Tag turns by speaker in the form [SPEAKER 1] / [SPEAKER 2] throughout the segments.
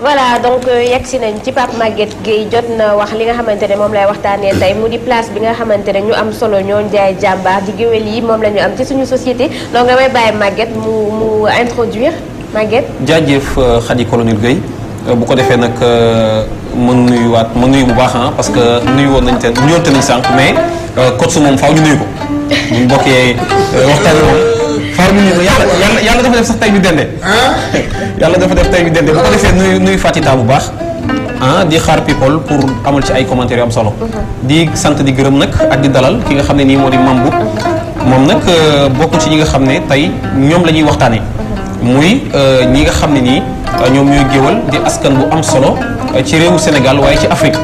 [SPEAKER 1] voilà donc yegg si nañ ci Pape Maguette Gueye jot na wax li nga xamante ne moom lay waxtaanee tey mu di place bi nga xamante ne ñu am solo ñoo jaay jàmbaar di géwél yi moom la ñu am ci suñu société donc damay bàyyi Maguette mu introduire Maguette.
[SPEAKER 2] jaajëf Khady Colonel Gueye bu ko defee nag ma nuyu bu baax parce que nuyu woon nañ te nuyoonte nañ sànq mais coach su moom faaw ñu nuyu ko bu ñu bokkee waxtaan moom faaw ñu nuyu ko yàlla dafa def sax tay bi dende yàlla dafa def tay bi dende bu ko defee nuyu Fatita bu baax di xaar people pour amal ci ay commentaires yu am solo di sant di gërëm nag ak di dalal ki nga xam ne nii moo di Mambou moom nag bokk ci ñi nga xam ne tey ñoom la ñuy waxtaanee muy ñi nga xam ne nii ñoom ñooy géwal di askan bu am solo ci réewu Sénégal waaye ci Afrique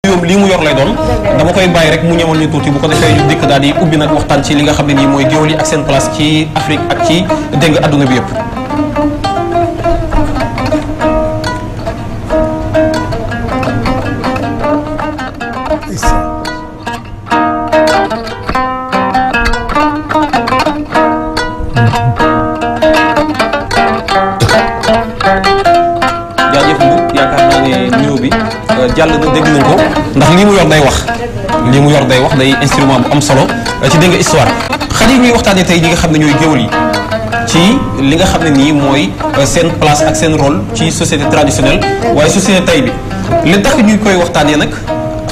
[SPEAKER 2] yoom lii mu yor lay doon dama koy bàyyi rek mu ñamal ñu tuuti bu ko defee ñu dikk daal di ubbi nag waxtaan ci li nga xam ne nii mooy géwal yi ak seen place ci Afrique ak ci dégg nga adduna bi yëpp. jàll na dégg nañ ko ndax lii mu yor day wax day instrument bu am solo ci dégg nga histoire xale yi ñuy waxtaanee tey ñi nga xam ne ñooy géwël yi ci li nga xam ne nii mooy seen place ak seen rôle ci société traditionnelle waaye société tey bi li tax ñuy koy waxtaanee nag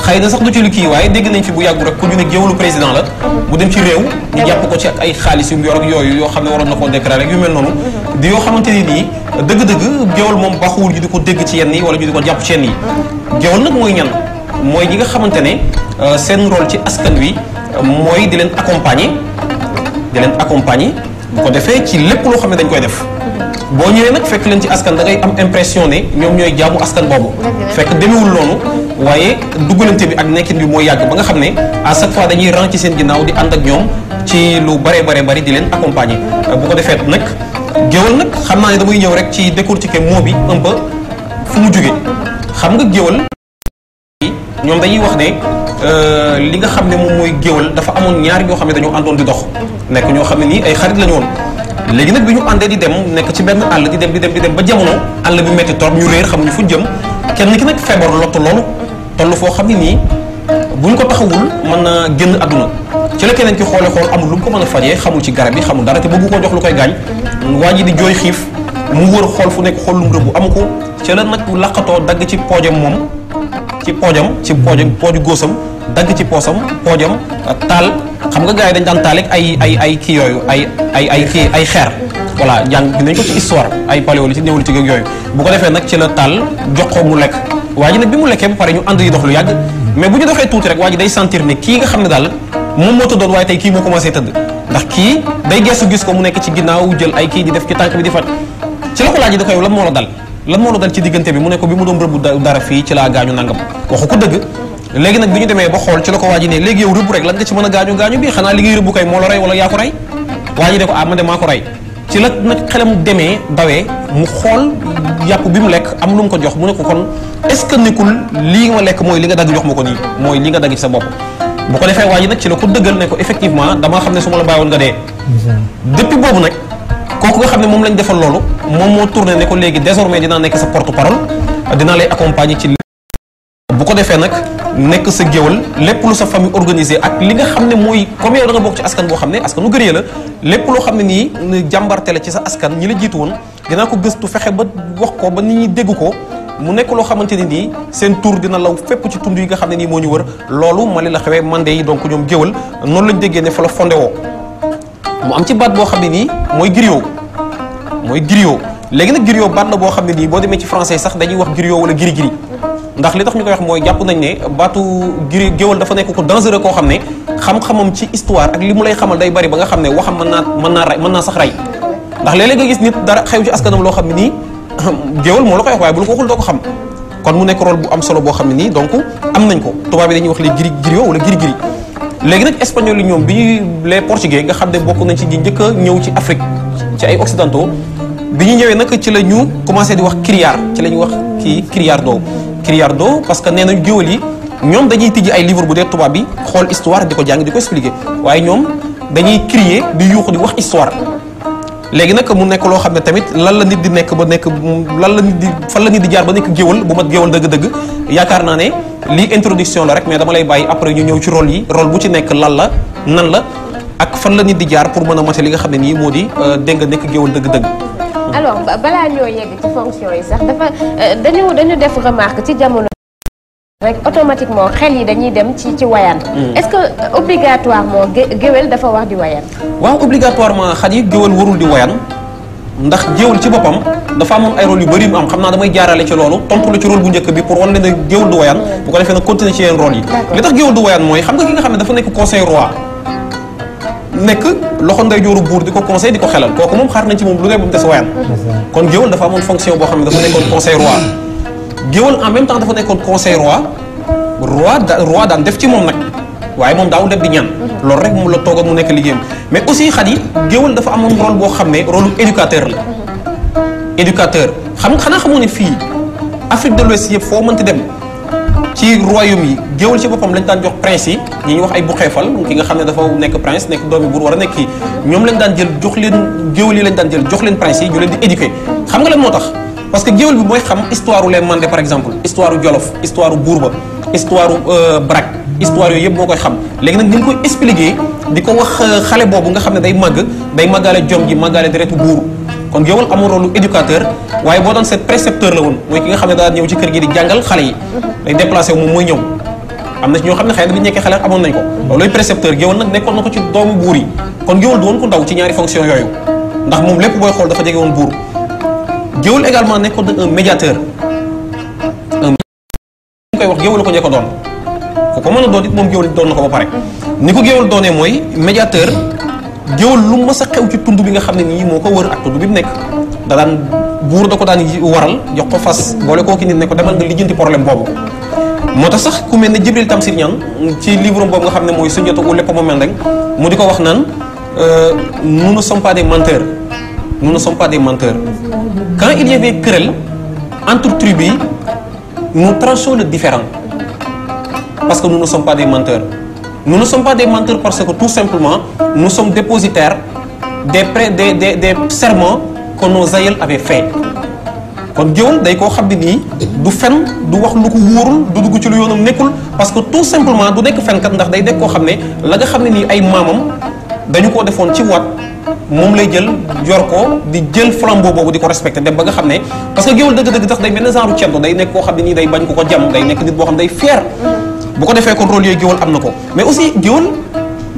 [SPEAKER 2] xëy na sax du ci lu kii waaye dégg nañ fi bu yàggu rek ku ñu ne géwëlu président la mu dem ci réew ñu jàpp ko ci ak ay xaalis yu mu yor ak yooyu yoo xam ne waroon na koo déclaré rek yu mel noonu di yoo xamante ni nii dëgg-dëgg géwël moom baaxuwul ñu di ko dégg ci yenn yi wala ñu di ko jàpp ci yenn yi géwël nag mooy ñan mooy ñi nga xamante ne seen rôle ci askan wi mooy di leen accompagner bu ko defee ci lépp loo xam ne dañ koy def boo ñëwee nag fekk leen ci askan da ngay am impression ne ñoom ñooy jaamu askan boobu fekk demewul noonu waaye duggalante bi ak nekkin bi mooy yàgg ba nga xam ne à chaque fois dañuy rang ci seen ginnaaw di ànd ak ñoom ci lu bari di leen accompagner bu ko defee nag géwël nag xam naa ne damay ñëw rek ci décortiquer mot bi un peu fu mu jógee xam nga géwël ñoom dañuy wax ne li nga xam ne moom mooy géwël dafa amoon ñaar ñoo xam ne dañoo àndoon di dox nekk ñoo xam ne nii ay xarit la ñu woon léegi nag bi ñu àndee di dem nekk ci benn àll di dem ba jamono àll bi metti torop ñu réer xamuñu fu jëm kenn ki nag feebar lottu loolu toll foo xam ne nii buñ ko taxawul mën na génn àdduna ci la keneen ki xool amul lu mu ko mën a fajee xamul ci garab yi xamul dara te bëggu ko jox lu koy gaañ waa ji di jooy xiif mu wër xool fu nekk xool lu mu rëbb amu ko ci la nag laqatoo dagg ci poojam moom pooju góosam dagg ci poosam poojam taal xam nga gars yi dañ daan taal ak ay kii yooyu ay xeer voilà jàng nañ ko ci histoire ay paléolithique néolithique ak yooyu bu ko defee nag ci la taal jox ko mu lekk waa ji nag bi mu lekkee ba pare ñu ànd di dox lu yàgg mais bu ñu doxee tuuti rek waa ji day sentir ne kii nga xam ne daal moom moo tëddoon waaye tey kii moo commencé tëdd ndax kii day gestu gis ko mu nekk ci ginnaaw jël ay kii di def ci tànk bi di fat ci la ko laaj da koy lan moo la dal ci diggante bi mu ne ko bi mu doon rëbb dara fii ci laa gaañu nangam waxu ko dëgg léegi nag bi ñu demee ba xool ci la ko waa ji ne léegi yow rëbb rek lan nga ci mën a gaañu bi xanaa li ngay rëbb kay moo la rey wala yaa ko rey waa ji ne ko man de maa ko rey ci la nag xelam demee dawee mu xool yàpp bi mu lekk am lu mu ko jox mu ne ko kon est-ce que nekkul lii nga ma lekk mooy li nga dagg jox ma ko nii mooy li nga dagg ci sa bopp bu ko defee waa ji nag ci la ko dëggal ne ko effectivement damaa xam ne su ma la bàyyiwoon nga dee depuis boobu nag kooku nga xam ne moom lañ defal loolu moom moo tourné ne ko léegi désormais dinaa nekk sa porte-parole dinaa lay accompagner ci bu ko defee nag nekk sa géwal lépp lu sa famille organisée ak li nga xam ne mooy comme yow da nga bokk ci askan boo xam ne askanu gëree la lépp loo xam ne nii jàmbarte la ci sa askan ñi la jiitu woon dinaa ko gëstu fexe ba wax ko ba nit ñi dégg ko mu nekk loo xamante ne nii seen tur dina law fépp ci tund yi nga xam ne nii moo ñu wër loolu Mali la xewee Mandé yi donc ñoom géwal noonu lañ déggee ne fa la fondé woo mu am ci baat boo xam ne nii mooy griot léegi nag griot baat la boo xam ne nii boo demee ci français sax dañuy wax griot wala giri ndax li tax ñu koy wax mooy jàpp nañ ne baatu géwal dafa nekk ko dangereux koo xam ne xam-xamam ci histoire ak li mu lay xamal day bari ba nga xam ne waxam mën naa sax rey ndax léeg-léeg nga gis nit dara xew ci askanam loo xam ne nii géwal moo la koy wax waaye bu la ko waxul doo ko xam kon mu nekk rôle bu am solo boo xam ne nii donc am nañ ko tubaab bi dañuy wax les griot wala giri léegi nag espagnol yi ñoom bi ñuy les portugais nga xam ne bokk nañ ci ñi njëkk a ñëw ci Afrique ci ay occidentaux bi ñu ñëwee nag ci la ñu commencé di wax criard ci la ñu wax kii criardo parce que nee nañu géwël yi ñoom dañuy tijji ay livre bu dee tubaab bi xool histoire di ko jàng di ko expliquer waaye ñoom dañuy crier di yuuxu di wax histoire léegi nag mu nekk loo xam ne tamit lan la nit di nekk ba nekk lan la nit di fan la nit di jaar ba nekk géwal bu mat géwal dëgg-dëgg yaakaar naa ne lii introduction la rek mais dama lay bàyyi après ñu ñëw ci rôle yi rôle bu ci nekk lan la nan la ak fan la nit di jaar pour mën a mate li nga xam ne nii moo di dégg nga nekk géwal dëgg-dëgg.
[SPEAKER 1] alors balaa ñoo yegg ci fonction yi sax dafa dañu def remarque ci jamono rek automatiquement xel yi dañuy dem ci wayaan. est-ce que obligatoirement géwél dafa wax di wayaan.
[SPEAKER 2] waaw obligatoirement xat yi géwél warul di wayaan ndax géwél ci boppam dafa amoon ay rôle yu bëri mu am xam naa damay jaarale ci loolu tontu la ci rôle bu njëkk bi pour wan leen ne géwél du wayaan bu ko defee nag continuer ci yeneen rôle yi. li tax géwél du wayaan mooy xam nga ki nga xam ne dafa nekk conseil roi nekk loxo nday jooru buur di ko conseil di ko xelal kooku moom xaar nañ ci moom lu ne bu mu des wayaan kon géwél dafa amoon fonction boo xam ne dafa nekkoon conseil roi géwél en même temps dafa nekkoon conseil roi daan def ci moom nag waaye moom daawul def di ñaan loolu rek mu la toogoon mu nekk liggéeyam mais aussi xat yi géwél dafa amoon rôle boo xam ne rôle éducateur la éducateur xanaa xamoo ne fii Afrique de l'Ouest yëpp foo mënti dem ci royaume yi géwél ci boppam lañ daan jox prince yi ñi ñuy wax ay bu xeefal ki nga xam ne dafa nekk prince nekk doomi buur war a nekk kii ñoom lañ daan jël jox leen géwél yi lañ daan jël jox leen prince yi ñu leen di éduquer xam nga lan moo tax parce que géwél bi mooy xam histoire les Mandé par exemple histoire Jolof histoire Buurba histoire Brak histoire yooyu yëpp moo koy xam léegi nag ni ñu koy expliquer di ko wax xale boobu nga xam ne day màggaale jom ji màggaale deretu buur kon géwél amul rôle éducateur waaye boo doon seet précepteur la woon mooy ki nga xam ne daa ñëw ci kër gi di jàngal xale yi day déplacé wu moom mooy ñëw am na ci ñoo xam ne xëy na bi ñu nekkee xale amoon nañ ko loolu précepteur géwél nag nekkoon na ko ci doomu buur yi kon géwél du woon ku ndaw ci ñaari fonction yooyu ndax moom lépp booy xool dafa jege woon buur géwél également nekkoon na un médiateur ñu koy wax géwél la ko njëkk a doon ku ko mën a doon it moom géwél doon na ko ba pare ni ko géwél doonee mooy médiateur géwél lu mës a xew ci tund bi nga xam ne nii moo ko wër ak tund bi mu nekk da daan buur da ko daan waral jox ko fas boole koo ki nit ne ko demal nga lijjanti problème boobu moo tax sax ku mel ne Djibril Tamsir Niane ci livre boobu nga xam ne mooy Soundiata ou Lépp Moment rek mu di ko wax naan nous ne sommes pas des menteurs nous ne sommes pas des menteurs quand il y avait querelle entre tribus nous tranchons le différend parce que nous ne sommes pas des menteurs nous ne sommes pas des menteurs parce que tout simplement nous sommes dépositaires des serments que nos aïeux avaient fait kon géwél day koo xam ne nii du fen du wax lu ko wóorul du dugg ci lu yoonam nekkul parce que tout simplement du nekk fenkat ndax day nekk koo xam ne la nga xam ne nii ay maamam dañu koo defoon ci waat moom lay jël yor ko di jël flambeau boobu di ko respecté dem ba nga xam ne parce que géwél dëgg-dëgg tax day benn genre ceddo day nekk koo xam ne nii day bañ ko ko jam day nekk nit boo xam ne day fier bu ko defee kon rôle yooyu géwél am na ko mais aussi géwél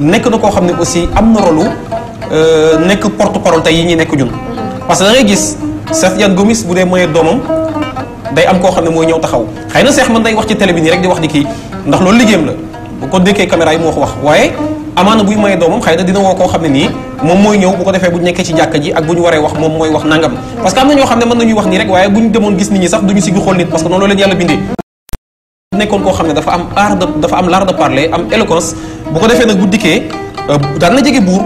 [SPEAKER 2] nekk na koo xam ne aussi am na rôle nekk porte parole tey yi ñuy nekk ñun parce que da ngay gis Cheikh Tidiane Gomis bu dee mooy doomam day am koo xam ne mooy ñëw taxaw xëy na Cheikh man day wax ci télé bi nii rek di wax di kii ndax loolu liggéeyam la bu ko dékkee caméra yi moo ko wax waaye amaana buy maye doomam xëy na dina woo koo xam ne nii moom mooy ñëw bu ko defee bu ñu nekkee ci jàkka ji ak bu ñu waree wax moom mooy wax nangam parce que am na ñoo xam ne mën nañuy wax nii rek waaye bu ñu demoon gis nit ñi sax duñu siggi xool nit parce que noonu la leen yàlla bindee nekkoon koo xam ne dafa am art de dafa am l'art de parler am éloquence bu ko defee nag bu dikkee daan na jege buur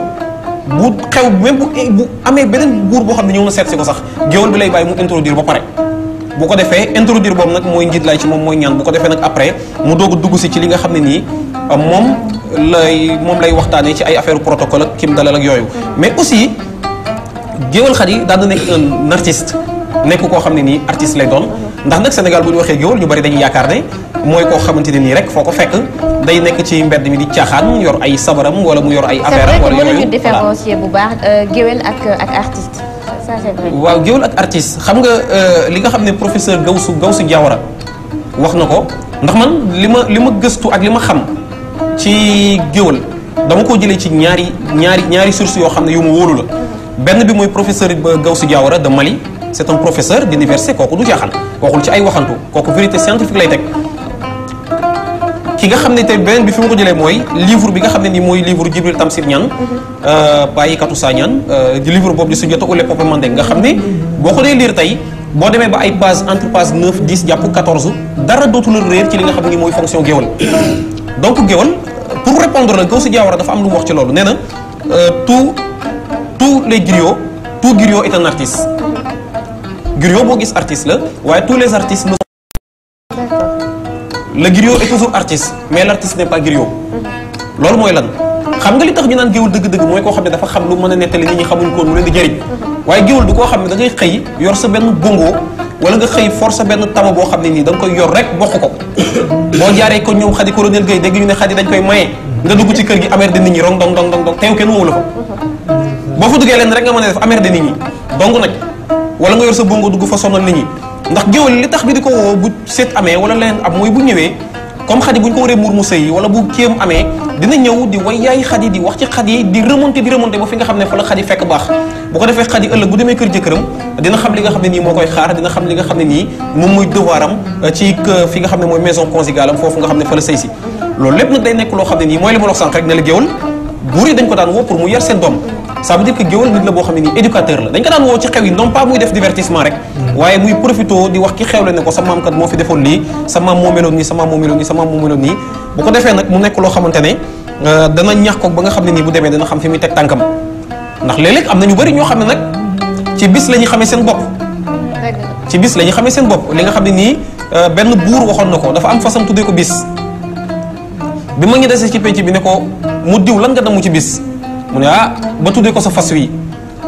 [SPEAKER 2] bu xew même bu amee beneen buur boo xam ne ñëw na seet si ko sax géwél bi lay bàyyi mu introduire ba pare bu ko defee introduire boobu nag mooy njiit lay ci moom mooy ñaan bu ko defee nag après mu doog a dugg si ci li nga xam ne nii moom lay waxtaanee ci ay affaire protocole ak kim dalal ak yooyu mais aussi géwél xat yi daan na nekk un artiste nekk koo xam ne nii artiste lay doon ndax nag Sénégal bu ñu waxee géwél ñu bari dañuy yaakaar ne mooy koo xamante ne nii rek foo ko fekk day nekk ci mbedd mi di caaxaan yor ay sabaram wala mu yor ay affaire am wala yooyu
[SPEAKER 1] mënuñu différencier bu baax géwél ak artiste ça c'est vrai.
[SPEAKER 2] waaw géwél ak artiste xam nga li nga xam ne professeur Gawsu Diawara wax na ko ndax man li ma gëstu ak li ma xam ci géwél dama ko jëlee ci ñaari sources yoo xam ne yu ma wóolu la benn bi mooy professeur Gawsu Diawara de Mali c'est un professeur d'université kooku du caaxaan waxul ci ay waxantu kooku vérité scientifique lay teg ki nga xam ne tey beneen bi fi ma ko jëlee mooy livre bi nga xam ne nii mooy livre Djibril Tamsir Niane Baye Katou Sa Niane di livre boobu di Soundiata ou Lépp Moment nga xam ne boo ko dee lire tey boo demee ba ay page entre page 9 10 jàpp 14 dara dootu la réer ci li nga xam ne nii mooy fonction géwél donc géwél pour répondre la Gawsu Diawara dafa am lu mu wax ci loolu nee na tous les griots tout griot est un artiste griot boo gis artiste la waaye tous les artistes ne le griot est toujours artiste mais l'artiste n'est pas griot loolu mooy lan xam nga li tax ñu naan géwal dëgg-dëgg mooy koo xam ne dafa xam lu mën a nettali nit ñi xamuñ ko mu leen di jëriñ waaye géwal du koo xam ne da ngay xëy yor sa benn bongo wala nga xëy for sa benn tama boo xam ne nii da nga koy yor rek bokk ko boo jaaree ko ñoom Khady Colonel Gueye dégg ñu ne Khady dañ koy maye nga dugg ci kër gi amer de nit ñi rong dong dong dong teew kenn woowu la fa boo fa duggee leen rek nga mën a def amer de nit ñi dong nag wala nga yor sa bongo dugg fa sonal nit ñi ndax géwal li tax bi di ko woo bu seet amee wala leen am mooy bu ñëwee comme Khady bu ñu ko waree muur mu sëy wala bu kéem amee dina ñëw di way yaay Khady di wax ci Khady di remonter ba fi nga xam ne fa la Khady fekk baax bu ko defee Khady ëllëg bu demee kër jëkkëram dina xam li nga xam ne nii moo koy xaar dina xam li nga xam ne nii moom mooy devoiram ci fi nga xam ne mooy maison conjugale am foofu nga xam ne fa la sëy si loolu lépp nag day nekk loo xam ne nii mooy li ma wax sànq rek ne la géwal buur yi dañ ko daan woo pour mu yar seen doom ça veut dire que géwal nit la boo xam ne nii éducateur la dañ ko daan woo ci xew yi non pas muy def divertissement rek waaye muy profito di wax ki xew la ne ko sa maam kat moo fi defoon lii sa maam moo meloon nii sa maam moo meloon nii sa maam moo meloon nii bu ko defee nag mu nekk loo xamante ne dana ñax ko ba nga xam ne nii bu demee dana xam fi muy teg tànkam ndax léeg-léeg am na ñu bëri ñoo xam ne nag ci bis la ñuy xamee seen bopp ci bis la ñuy xamee seen bopp li nga xam ne nii benn buur waxoon na ko dafa am fasam tuddee ko bis bi ma ngi desee ci penc bi ne ko mu diw lan nga damu ci bis mu ne ba tuddee ko sa fas wi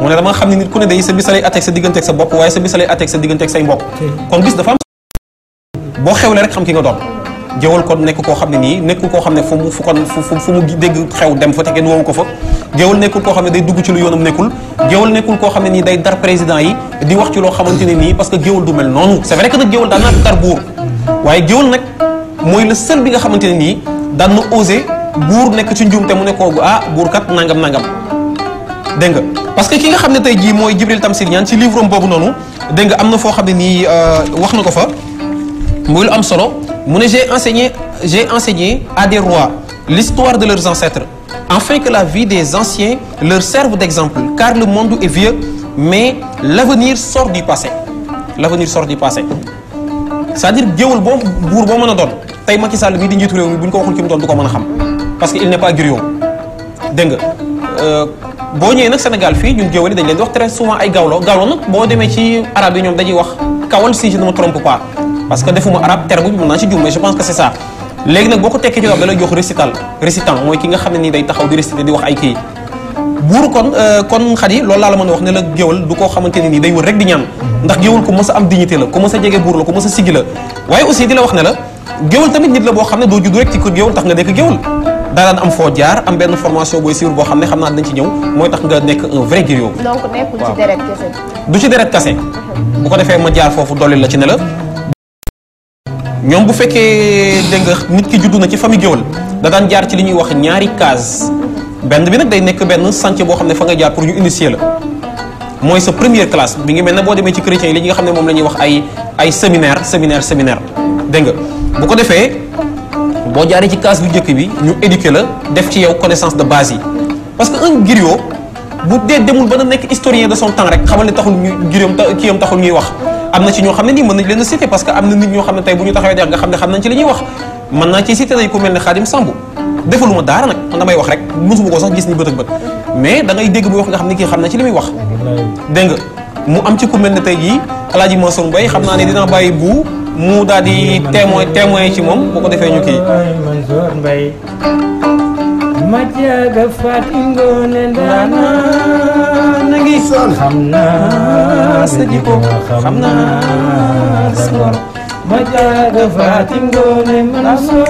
[SPEAKER 2] mu ne dama xam ne nit ku ne day sa bis lay atteeg sa digganteeg sa bopp waaye sa bis lay atteeg sa digganteeg say mbokk kon bis dafa am boo xewle rek xam ki nga doon géwal kon nekk koo xam ne nii nekkul koo xam ne fu mu dégg xew dem fa te kenn woowu ko fa géwal nekkul koo xam ne day dugg ci lu yoonam nekkul géwal nekkul koo xam ne nii day dar président yi di wax ci loo xamante ne nii parce que géwal du mel noonu c'est vrai que nag géwal daan naa dar buur waaye géwal nag mooy le seul bi nga xamante ne nii daan na osé buur nekk ci njuumte mu ne ko buur kat nangam dégg nga parce que ki nga xam ne tey jii mooy Djibril Tamsir Niane ci livre am boobu noonu dégg nga am na foo xam ne nii wax na ko fa muy lu am solo mu ne j'ai enseigné à des rois l'histoire de leurs ancêtres afin que la vie des anciens leur serve d'exemple car le monde est vieux mais l'avenir sort du passé c'est-à-dire géwal boo buur boo mën a doon tey Macky Sall mii di njiitu réew mi bu ñu ko waxul ki mu doon du ko mën a xam parce que il n'est pas griot dégg nga boo ñëwee nag Sénégal fii ñun géwal yi dañ leen di wax très souvent ay gawlo nag boo demee ci arabe yi ñoom dañuy wax kawal si je ne me trompe pas parce que defuma arabe terme bi mën naa ci juum mais je pense que c'est ça léegi nag boo ko tekkee ci da lay jox récitant mooy ki nga xam ne nii day taxaw di réciter di wax ay kii buur kon Khady loolu laa la mën a wax ne la géwal du koo xamante ne nii day wër rek di ñaan ndax géwal ku mës a am dignité la ku mës a jege buur la ku mës a sigi la waaye aussi di la wax ne la géwal tamit nit la boo xam ne doo judd rek ci kër géwal tax nga nekk géwal daa daan am foo jaar am benn formation booy suivre boo xam ne xam naa dañ ci ñëw mooy tax nga nekk un vrai griot.
[SPEAKER 1] donc nekkul ci deret kese.
[SPEAKER 2] du ci deret kese. bu ko defee ma jaar foofu dolli la ci ne la ñoom bu fekkee dégg nga nit ki juddu na ci famille géwal da daan jaar ci li ñuy wax ñaari case benn bi nag day nekk benn chantier boo xam ne fa nga jaar pour ñu initier la mooy sa première classe bi ngi mel ne boo demee ci chrétiens yi li nga xam ne moom la ñuy wax ay séminaire dégg nga bu ko defee boo jaaree ci case bu njëkk bi ñu éduquer la def ci yow connaissance de base yi parce que un griot bu dee demul ba na nekk historien de son temps rek xamal ne taxul ñu kiyam taxul ñuy wax am na ci ñoo xam ne nii mën nañ leen a citer parce que am na nit ñoo xam ne tey bu ñu taxawee nga xam ne xam nañ ci li ñuy wax mën naa ci citer nañ ku mel ne Khadim Samb defaluma daara nag man damay wax rek mosuma ko sax gis ni bët ak bët mais da ngay dégg muy wax nga xam ne kii xam na ci li muy wax dégg nga mu am ci ku mel ne tey jii Alaaji Mansour Mbaye xam naa ne dinaa bàyyi bu mu daal di témoin ci moom bu ko defee ñu kii
[SPEAKER 3] Mansour Mbaye ma jaaga Fatim Ngoone Ndaana na ngi xam naa sa jikko xam naa sa ngor ma jaaga Fatim Ngoone Mansour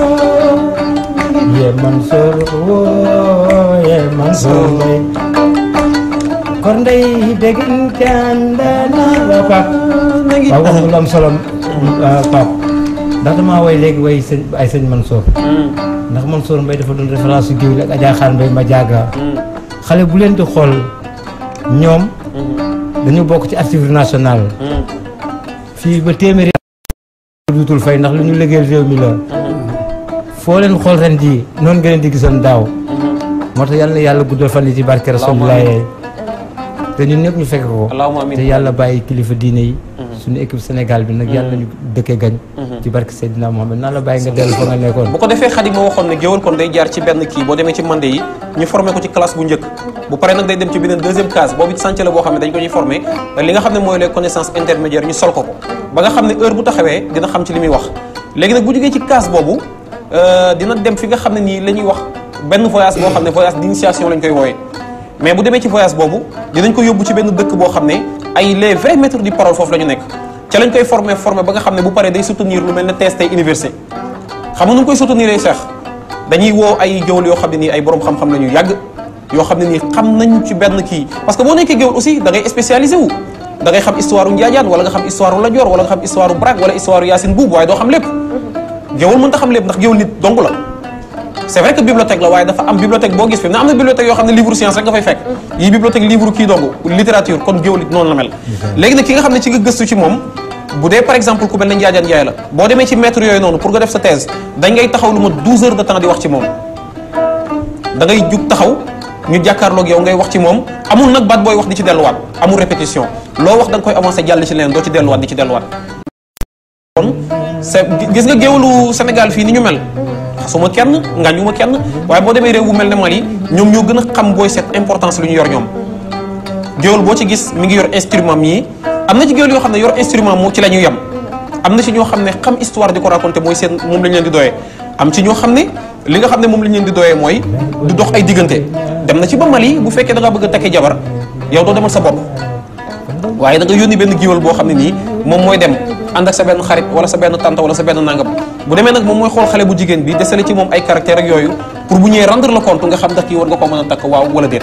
[SPEAKER 3] ye Mansour woo ye Mansour Mbaye kor ndey degen kandana la pap waaw wax nga lu am solo pap ndax damaa way léegi way ay sëñ Mansour ndax Mansour Mbaye dafa doon référence su géwél ak Adja Xaar Mbaye ma jaaga xale bu leen di xool ñoom dañu bokk ci archive nationale fii ba téeméeri duutul fay ndax lu ñu liggéeyal réew mi la foo leen xool ren jii noonu nga leen di gisoon daaw moo tax yàlla na yàlla guddal fan yi ci barke Rasulullah te ñun ñëpp ñu fekk ko te yàlla bàyyi kilifa diine yi suñu équipe Sénégal bi nag yàlla nañu dëkkee gañ ci barke Seydina Mohamed naa la bàyyi nga dellu fa nga nekkoon
[SPEAKER 2] bu ko defee Khady ma waxoon ne géwal kon day jaar ci benn kii boo demee ci mandé yi ñu formé ko ci classe bu njëkk bu paree nag day dem ci beneen deuxième case boobu ci chantier la boo xam ne dañ ko ñuy formé li nga xam ne mooy les connaissances intermédiaires ñu sol ko ba nga xam ne heure bu taxawee dina xam ci li muy wax léegi nag bu jógee ci case boobu dina dem fi nga xam ne nii la ñuy wax benn voyage boo xam ne voyage d'initiation lañ koy woowee mais bu demee ci voyage boobu dinañ ko yóbbu ci benn dëkk boo xam ne ay les vrais maîtres du parole foofu la ñu nekk ca lañ koy former ba nga xam ne bu paree day soutenir lu mel ne thèse tey université xam nga nu mu koy soutenir Cheikh dañuy woo ay géwël yoo xam ne nii ay borom xam-xam la ñu yàgg yoo xam ne nii xam nañ ci benn kii parce que boo nekkee géwël aussi da ngay spécialisé wu da ngay xam histoire u Njaajaan wala nga xam histoire u Lat Joor wala nga xam histoire u Brak wala histoire u Yaasin Buub waaye doo xam lépp géwël mën ta xam lépp ndax géwël nit dong la c'est vrai que bibliothèque la waaye dafa am bibliothèque boo gis fi am na bibliothèque yoo xam ne livre science rek nga fay fekk yii bibliothèque livre kii dong littérature kon géwël it noonu la mel léegi nag ki nga xam ne ci nga gëstu ci moom bu dee par exemple ku mel ne Njaajaan Njaay la boo demee ci maître yooyu noonu pour nga def sa thèse dañ ngay taxaw lu ma 12 heures de temps di wax ci moom da ngay jug taxaw ñu jàkkaarloog yow ngay wax ci moom amul nag baat booy wax di ci delluwaat amul répétition loo wax da nga koy avancé jàll ci leneen doo ci delluwaat di ci delluwaat kon c'est gis nga géwëlu Sénégal fii ni ñu mel xasuma kenn ngañuma kenn waaye boo demee réew bu mel ne Mali ñoom ñoo gën a xam booy seet importance lu ñu yor ñoom géwël boo ci gis mi ngi yor instrument yi am na ci géwël yoo xam ne yor instrument moo ci la ñu yem am na ci ñoo xam ne xam histoire di ko raconter mooy seen moom lañ leen di doyee am ci ñoo xam ne li nga xam ne moom lañ leen di doyee mooy du dox ay diggante dem na ci ba Mali bu fekkee da ngaa bëgg a takkee jabar yow doo demal sa bopp waaye da nga yónni benn géwël boo xam ne nii moom mooy dem ànd ak sa benn xarit wala sa benn tante wala sa benn nangam bu demee nag moom mooy xool xale bu jigéen bi desale ci moom ay caractère ak yooyu pour bu ñëwee rendre le compte nga xam ndax kii war nga ko mën a takk waaw wala déet